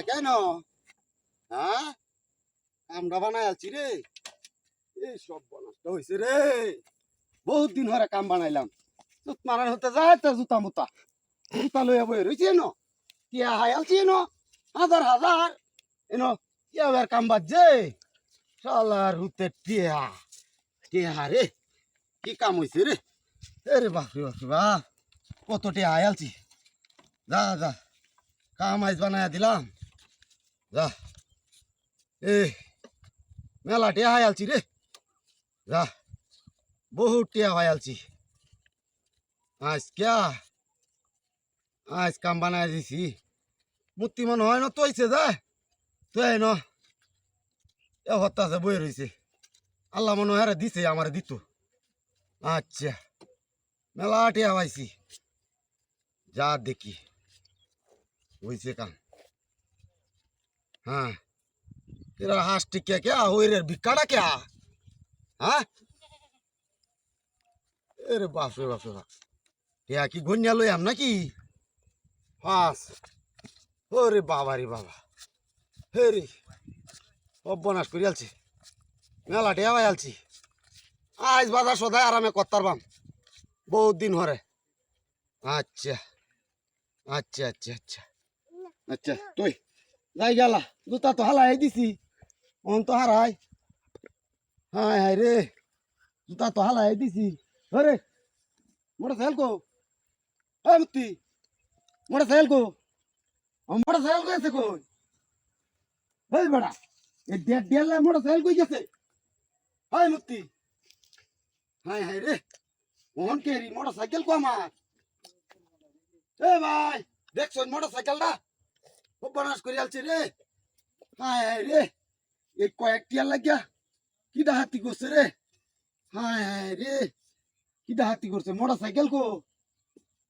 কেন হ্যাঁ আমরা বানাই আছি রে এই সব বনষ্ট হয়েছে রে বহুত দিন হরে কাম বানাইলাম জুত মারার হতে যায় তা জুতা মুতা জুতা লইয়া বই রয়েছে এনো টিয়া হাই আলছি এনো হাজার হাজার এনো টিয়া কাম বাজছে শালার হুতে টিয়া টিয়া রে কি কাম হয়েছে রে এরে বাপরে বাপরে বাপ কত টিয়া হাই আলছি যা যা কাম আইজ বানাইয়া দিলাম যা এ মেলা টিয়া হাই আলছি রে যা বহুত টিয়া হাই আলছি আজ কাম বানাই দিছি মূর্তি মনে হয় না তৈছে যায় তুই ন এ হত্যাছে বই রয়েছে আল্লাহ মনে হয় দিছে আমার দিত আচ্ছা মেলা টিয়া পাইছি যা দেখি হয়েছে কাম হ্যাঁ তেরা হাঁস টিকা কে ওই রে ভিক্ষাটা কে হ্যাঁ এরে বাপরে বাপরে বাপ টিয়া কি গন্যা লই আম নাকি হাঁস ওরে বাবা রে বাবা হে রে অবনাশ করে আলছি মেলা টিয়া ভাই আলছি আজ বাজার সদায় আরামে করতারবাম বহুত দিন হরে আচ্ছা আচ্ছা আচ্ছা আচ্ছা আচ্ছা তুই যাই গেলা জুতা তো হালাই দিছি অন তো হারাই হায় হায় রে জুতা তো হালাই দিছি হরে মোটর সাইকেল কো হ্যাঁ মুক্তি মোটর সাইকেল কো মোটর সাইকেল গেছে কই এই বড়া এই ডেট ডেলা মোটর সাইকেল কই গেছে হায় মুক্তি হায় হায় রে মোহন কেরি মোটর সাইকেল কো আমার এ ভাই দেখছ মোটর সাইকেলটা খুব বানাস করে আলছে রে হায় হায় রে এই কয়েকটিয়া লাগিয়া কি ডাহাতি করছে রে হায় হায় রে কি ডাহাতি করছে মোটর সাইকেল কো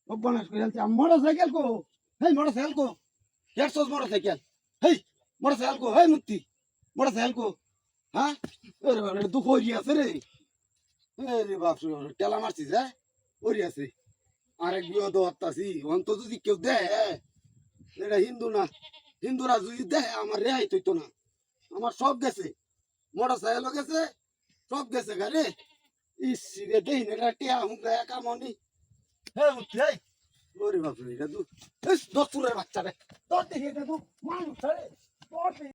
খুব বানাস করে আলছে মোটর সাইকেল কো হেই মোটর সাইকেল কো হেডসোস মোটর সাইকেল হেই মোটর সাইকেল কো হেই মুক্তি মোটর সাইকেল কো হ্যাঁ আরে বাবা এটা দুঃখ হয়ে আছে রে রে বাপ রে টেলা মারছিস হ্যাঁ ওরি আছে আরেক বিপদ হত্যাছি অন্ত যদি কেউ দেয় এটা হিন্দু না হিন্দুরা যদি দেয় আমার রেহাই তৈতো না আমার সব গেছে মোটর সাইকেলও গেছে সব গেছে গাড়ি ইস রে দেই না এটা টিয়া হুঙ্গা একা মনি হে উঠি ওরে বাপ রে এটা দু দস্তুরের বাচ্চা রে তোর দেখি এটা তো মানুষ